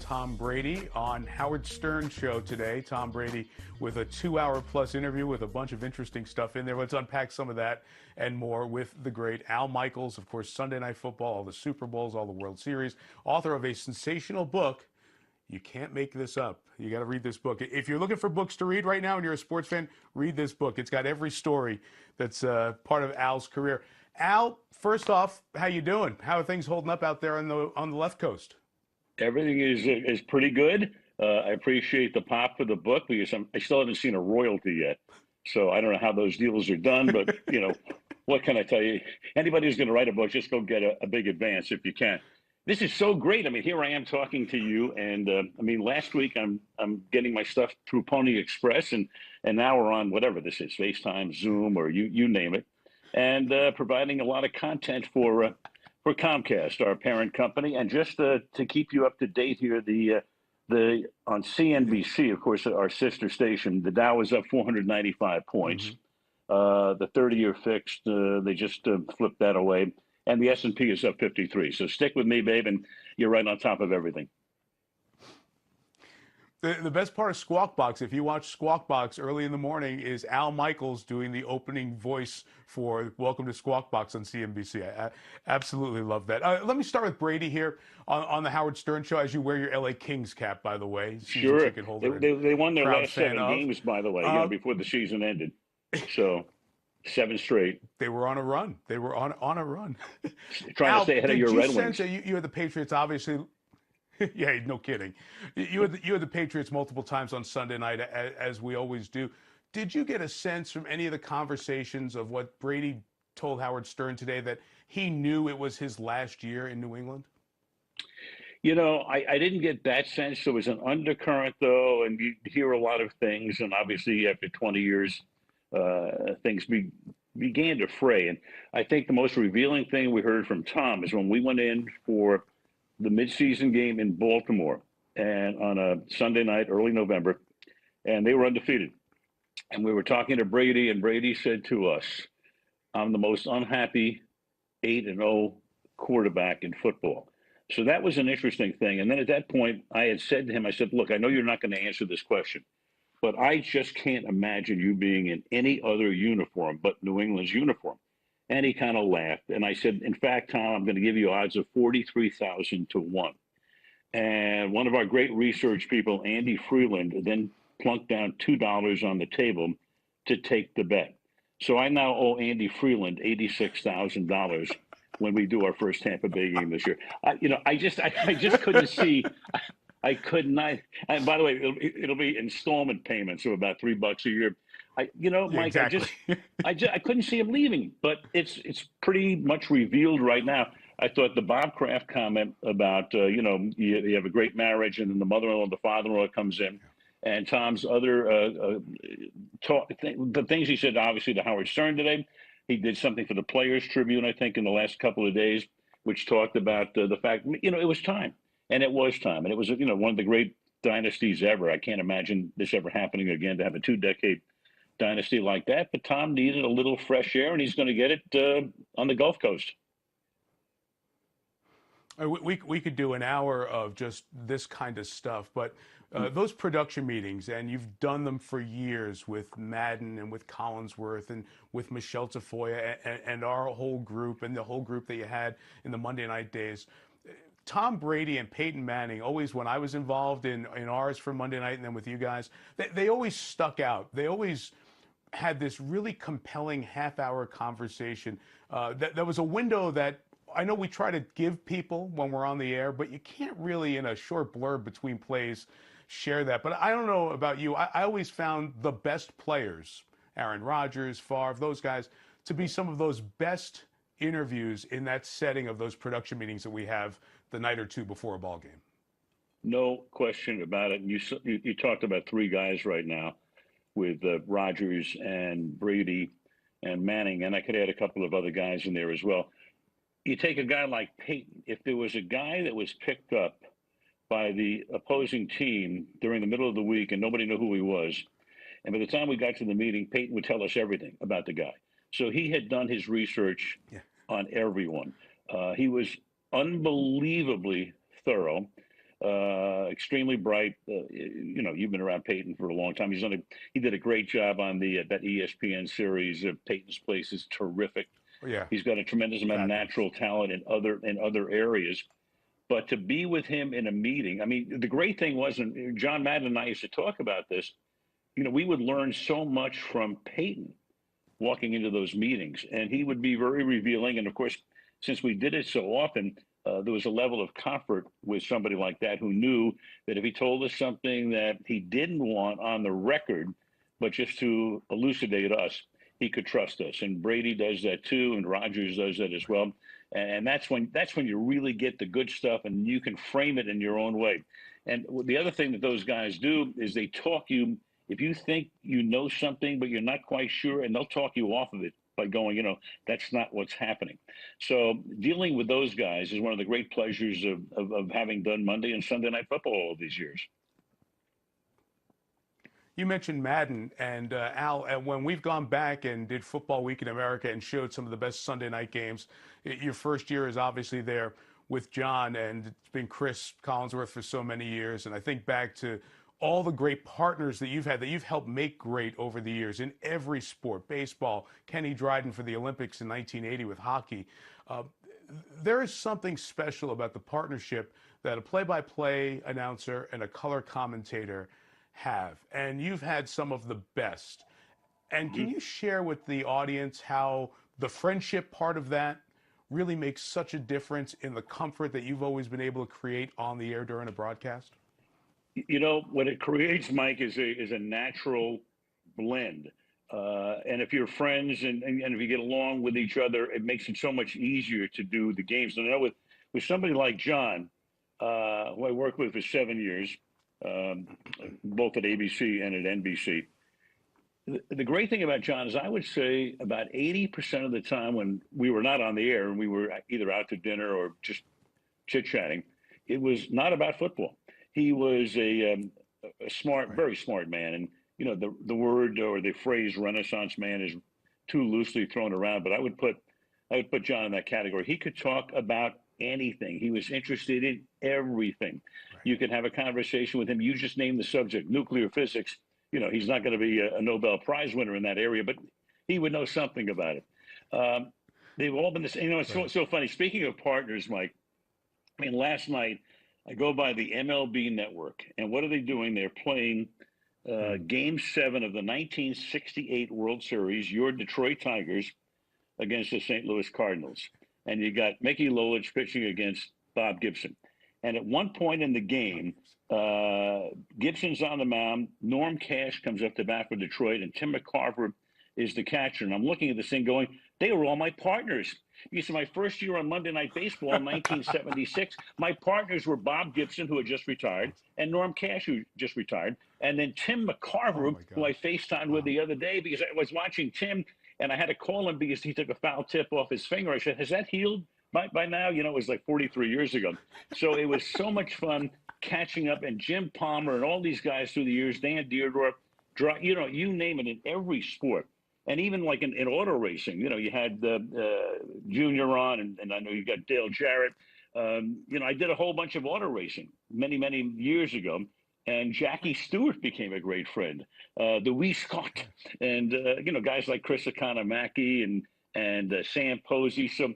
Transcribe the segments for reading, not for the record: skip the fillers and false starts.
Tom Brady on Howard Stern show today. Tom Brady with a 2-hour plus interview with a bunch of interesting stuff in there. Let's unpack some of that and more with the great Al Michaels, of course, Sunday Night Football, all the Super Bowls, all the World Series, author of a sensational book. You can't make this up. You got to read this book. If you're looking for books to read right now and you're a sports fan, read this book. It's got every story that's part of Al's career. Al, first off, how you doing? How are things holding up out there on the left coast? Everything is pretty good. I appreciate the pop for the book because I still haven't seen a royalty yet. So I don't know how those deals are done, but what can I tell you? Anybody who's going to write a book, just go get a big advance if you can. This is so great. I mean, here I am talking to you, and last week I'm getting my stuff through Pony Express, and now we're on whatever this is, FaceTime, Zoom, or you name it, and providing a lot of content for Comcast, our parent company. And just to keep you up to date here, the on CNBC, of course, our sister station, the Dow is up 495 points. The 30-year fixed, they just flipped that away. And the S&P is up 53. So stick with me, babe, and you're right on top of everything. The best part of Squawk Box, if you watch Squawk Box early in the morning, is Al Michaels doing the opening voice for Welcome to Squawk Box on CNBC. I absolutely love that. Let me start with Brady here on the Howard Stern show, as you wear your LA Kings cap, by the way. Sure. They won their last 7 games, by the way, before the season ended. So 7 straight. They were on a run. They were on a run. Trying Al, to stay ahead of your Red Wings. You had the Patriots, obviously. Yeah, no kidding. You had the Patriots multiple times on Sunday night, as we always do. Did you get a sense from any of the conversations of what Brady told Howard Stern today that he knew it was his last year in New England? I didn't get that sense. There was an undercurrent, though, and you hear a lot of things. And obviously, after 20 years, things began to fray. And I think the most revealing thing we heard from Tom is when we went in for the midseason game in Baltimore and on a Sunday night, early November, and they were undefeated. And we were talking to Brady, and Brady said to us, "I'm the most unhappy 8-0 quarterback in football." So that was an interesting thing. And then at that point, I had said to him, I said, "Look, I know you're not going to answer this question, but I just can't imagine you being in any other uniform but New England's uniform." And he kind of laughed. And I said, "In fact, Tom, I'm going to give you odds of 43,000 to 1. And one of our great research people, Andy Freeland, then plunked down $2 on the table to take the bet. So I now owe Andy Freeland $86,000 when we do our first Tampa Bay game this year. I just couldn't see. I could not. And by the way, it'll be installment payments of about $3 a year. Mike, exactly. I couldn't see him leaving, but it's pretty much revealed right now. I thought the Bob Kraft comment about you have a great marriage, and then the mother-in-law and the father-in-law comes in, and Tom's other the things he said, obviously, to Howard Stern today. He did something for the Players Tribune, I think, in the last couple of days, which talked about the fact it was time, and it was time, and it was one of the great dynasties ever. I can't imagine this ever happening again, to have a 2-decade dynasty like that. But Tom needed a little fresh air, and he's going to get it on the Gulf Coast. We could do an hour of just this kind of stuff, but those production meetings, and you've done them for years with Madden and with Collinsworth and with Michelle Tafoya and our whole group and the whole group that you had in the Monday night days. Tom Brady and Peyton Manning, always when I was involved in ours for Monday night and then with you guys, they always stuck out. They always had this really compelling half-hour conversation. That was a window that I know we try to give people when we're on the air, but you can't really, in a short blurb between plays, share that. But I don't know about you. I always found the best players, Aaron Rodgers, Favre, those guys, to be some of those best interviews in that setting of those production meetings that we have the night or two before a ball game. No question about it. You talked about 3 guys right now with Rodgers and Brady and Manning, and I could add a couple of other guys in there as well. You take a guy like Peyton. If there was a guy that was picked up by the opposing team during the middle of the week and nobody knew who he was, and by the time we got to the meeting, Peyton would tell us everything about the guy. So he had done his research on everyone. He was unbelievably thorough. extremely bright. You've been around Peyton for a long time. He did a great job on that ESPN series. Peyton's Place is terrific. Oh, yeah. He's got a tremendous amount of natural talent in other areas. But to be with him in a meeting, I mean, the great thing was, and John Madden and I used to talk about this, we would learn so much from Peyton walking into those meetings, and he would be very revealing. And of course, since we did it so often, there was a level of comfort with somebody like that who knew that if he told us something that he didn't want on the record, but just to elucidate us, he could trust us. And Brady does that too, and Rodgers does that as well. And that's when you really get the good stuff, and you can frame it in your own way. And the other thing that those guys do is they talk you. If you think you know something, but you're not quite sure, and they'll talk you off of it by going, that's not what's happening. So dealing with those guys is one of the great pleasures of having done Monday and Sunday Night Football all these years. You mentioned Madden, and Al, and when we've gone back and did Football Week in America and showed some of the best Sunday night games, your first year is obviously there with John, and it's been Cris Collinsworth for so many years. And I think back to all the great partners that you've had, that you've helped make great over the years in every sport. Baseball, Kenny Dryden for the Olympics in 1980 with hockey. There is something special about the partnership that a play-by-play announcer and a color commentator have, and you've had some of the best. And can you share with the audience how the friendship part of that really makes such a difference in the comfort that you've always been able to create on the air during a broadcast? What it creates, Mike, is a natural blend. And if you're friends and if you get along with each other, it makes it so much easier to do the games. And I know with somebody like John, who I worked with for 7 years, both at ABC and at NBC. The great thing about John is I would say about 80% of the time when we were not on the air and we were either out to dinner or just chit-chatting, it was not about football. He was a smart, very smart man. And, the word or the phrase Renaissance man is too loosely thrown around, but I would put John in that category. He could talk about anything. He was interested in everything. Right. You could have a conversation with him. You just name the subject, nuclear physics. He's not going to be a Nobel Prize winner in that area, but he would know something about it. They've all been the same. It's so funny. Speaking of partners, Mike, I mean, last night I go by the MLB network, and what are they doing? They're playing Game 7 of the 1968 World Series, your Detroit Tigers against the St. Louis Cardinals. And you got Mickey Lolich pitching against Bob Gibson. And at one point in the game, Gibson's on the mound. Norm Cash comes up to bat for Detroit, and Tim McCarver is the catcher. And I'm looking at this thing going, they were all my partners. Because my first year on Monday Night Baseball in 1976, my partners were Bob Gibson, who had just retired, and Norm Cash, who just retired. And then Tim McCarver, who I FaceTimed with the other day because I was watching Tim, and I had to call him because he took a foul tip off his finger. I said, has that healed by now? It was like 43 years ago. So it was so much fun catching up. And Jim Palmer and all these guys through the years, Dan Deerdorf, you name it, in every sport. And even like in auto racing, you had Junior on, and I know you got Dale Jarrett. I did a whole bunch of auto racing many, many years ago. And Jackie Stewart became a great friend. The Wee Scott, and guys like Chris Economaki and Sam Posey. So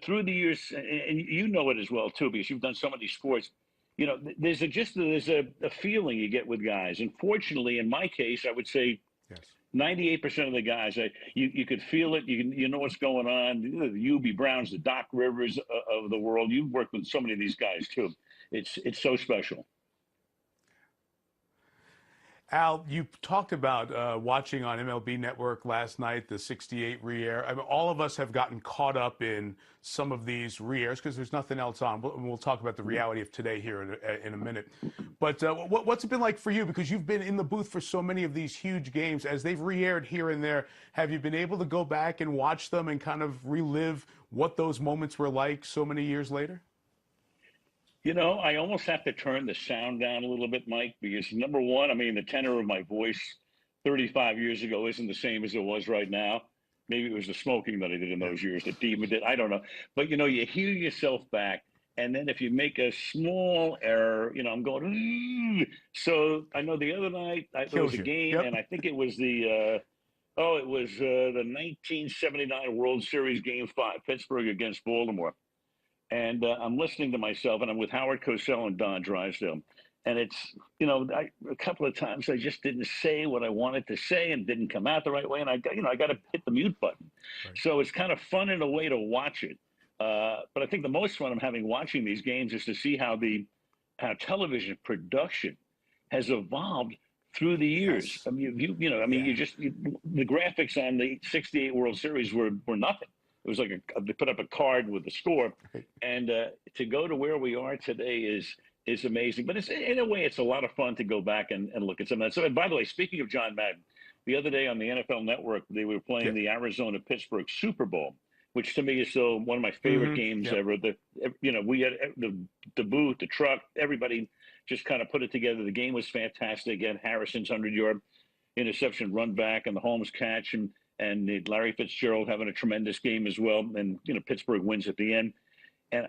through the years, and you know it as well too, because you've done so many sports. There's a feeling you get with guys. And fortunately, in my case, I would say 98% of the guys, you could feel it. You know what's going on. The U.B. Browns, the Doc Rivers of the world. You've worked with so many of these guys too. It's so special. Al, you talked about watching on MLB Network last night, the 68 re-air. I mean, all of us have gotten caught up in some of these re-airs because there's nothing else on. We'll talk about the reality of today here in a minute. But what's it been like for you? Because you've been in the booth for so many of these huge games. As they've re-aired here and there, have you been able to go back and watch them and kind of relive what those moments were like so many years later? I almost have to turn the sound down a little bit, Mike, because number one, I mean, the tenor of my voice 35 years ago isn't the same as it was right now. Maybe it was the smoking that I did in those years that Demon did. I don't know. But, you hear yourself back And then if you make a small error, I'm going, so I know the other night there was Kills a you. game, Yep. and I think it was the 1979 World Series Game 5, Pittsburgh against Baltimore. And I'm listening to myself, and I'm with Howard Cosell and Don Drysdale. And it's, a couple of times I just didn't say what I wanted to say and didn't come out the right way. And I got to hit the mute button. Right. So it's kind of fun in a way to watch it. But I think the most fun I'm having watching these games is to see how television production has evolved through the years. Yes. I mean, Yeah. the graphics on the '68 World Series were nothing. It was like they put up a card with the score, Right. and to go to where we are today is amazing. But it's in a way, it's a lot of fun to go back and look at some of that. So, and by the way, speaking of John Madden, the other day on the NFL Network, they were playing Yep. the Arizona Pittsburgh Super Bowl, which to me is still one of my favorite games Yep. ever. We had the booth, the truck, everybody just kind of put it together. The game was fantastic. Again, Harrison's 100-yard interception run back and the Holmes catch, and Larry Fitzgerald having a tremendous game as well. And Pittsburgh wins at the end, and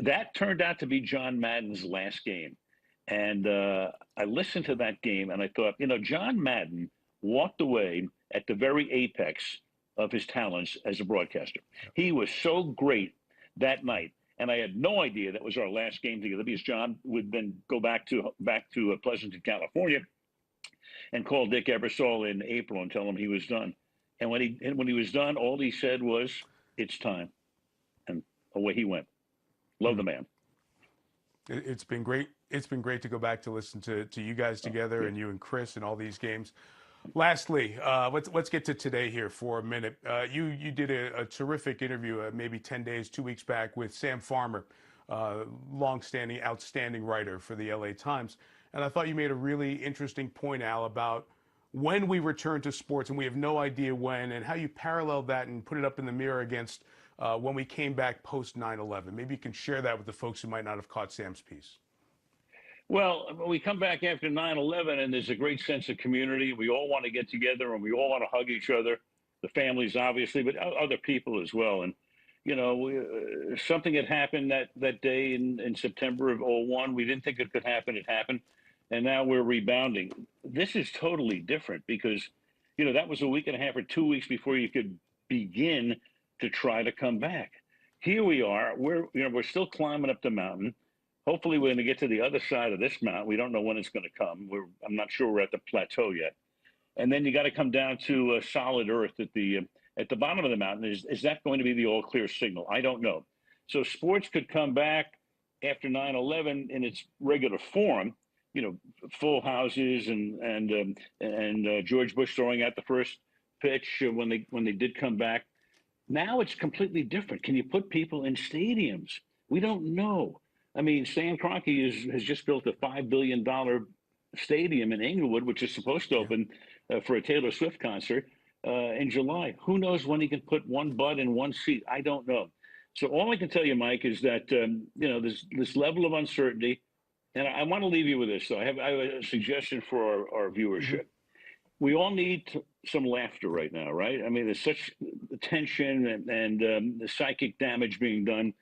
that turned out to be John Madden's last game. And I listened to that game and I thought, John Madden walked away at the very apex of his talents as a broadcaster. He was so great that night. And I had no idea that was our last game together, because John would then go back to Pleasanton, California, and call Dick Ebersol in April and tell him he was done. And when he was done, all he said was, "It's time," and away he went. Love the man. It's been great. It's been great to go back to listen to you guys together, and you and Cris and all these games. Lastly, let's get to today here for a minute. You did a terrific interview, maybe 10 days, 2 weeks back, with Sam Farmer, long-standing, outstanding writer for the LA Times. And I thought you made a really interesting point, Al, about when we return to sports, and we have no idea when, and how you paralleled that and put it up in the mirror against when we came back post 9/11. Maybe you can share that with the folks who might not have caught Sam's piece. Well, we come back after 9/11, and there's a great sense of community. We all want to get together, and we all want to hug each other, the families, obviously, but other people as well. And, something had happened that day in September of '01. We didn't think it could happen. It happened. And now we're rebounding. This is totally different because, that was a week and a half or 2 weeks before you could begin to try to come back. Here we are. We're still climbing up the mountain. Hopefully, we're going to get to the other side of this mountain. We don't know when it's going to come. I'm not sure we're at the plateau yet. And then you got to come down to solid earth at the bottom of the mountain. Is that going to be the all clear signal? I don't know. So sports could come back after 9/11 in its regular form. Full houses and George Bush throwing out the first pitch when they did come back. Now it's completely different. Can you put people in stadiums? We don't know. I mean, Stan Kroenke has just built a $5 billion stadium in Inglewood, which is supposed to open for a Taylor Swift concert in July. Who knows when he can put one butt in one seat? I don't know. So all I can tell you, Mike, is that there's this level of uncertainty, and I want to leave you with this. So I have a suggestion for our viewership. We all need some laughter right now, right? I mean, there's such tension and the psychic damage being done.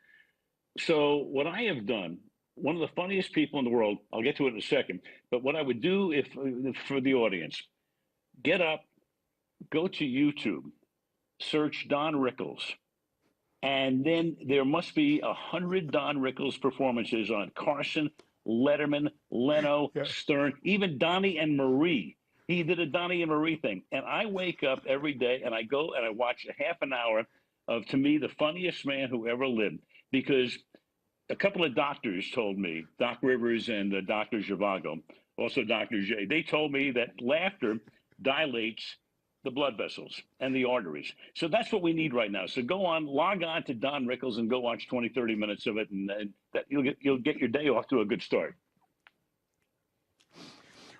So what I have done, one of the funniest people in the world, I'll get to it in a second, but what I would do if for the audience, get up, go to YouTube, search Don Rickles, and then there must be 100 Don Rickles performances on Carson, Letterman, Leno, Stern, even Donnie and Marie. He did a Donnie and Marie thing. And I wake up every day and I go and I watch a half an hour of, to me, the funniest man who ever lived. Because a couple of doctors told me, Doc Rivers and Dr. Zhivago, also Dr. J, they told me that laughter dilates the blood vessels and the arteries. So that's what we need right now. So log on to Don Rickles and go watch 20, 30 minutes of it, and that you'll get your day off to a good start.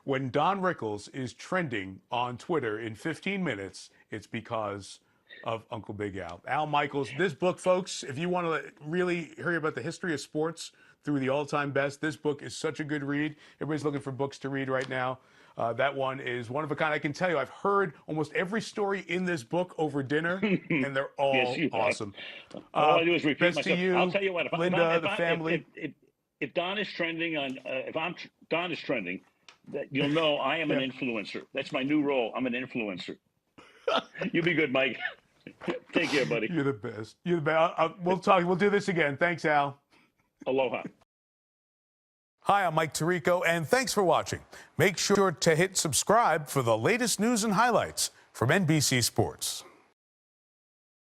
When Don Rickles is trending on Twitter in 15 minutes, it's because of Uncle Big Al. Al Michaels. This book, folks, if you want to really hear about the history of sports, through the all-time best. This book is such a good read. Everybody's looking for books to read right now. That one is one of a kind. I can tell you, I've heard almost every story in this book over dinner, and they're Yes, all you have. awesome. All I do is repeat Best myself. to you, I'll tell you what, Linda, the family. if Don is trending on, Don is trending, that you'll know I am an influencer. That's my new role. I'm an influencer. You be good, Mike. Take care, buddy. You're the best. You're the best. We'll talk. We'll do this again. Thanks, Al. Aloha. Hi, I'm Mike Tirico, and thanks for watching. Make sure to hit subscribe for the latest news and highlights from NBC Sports.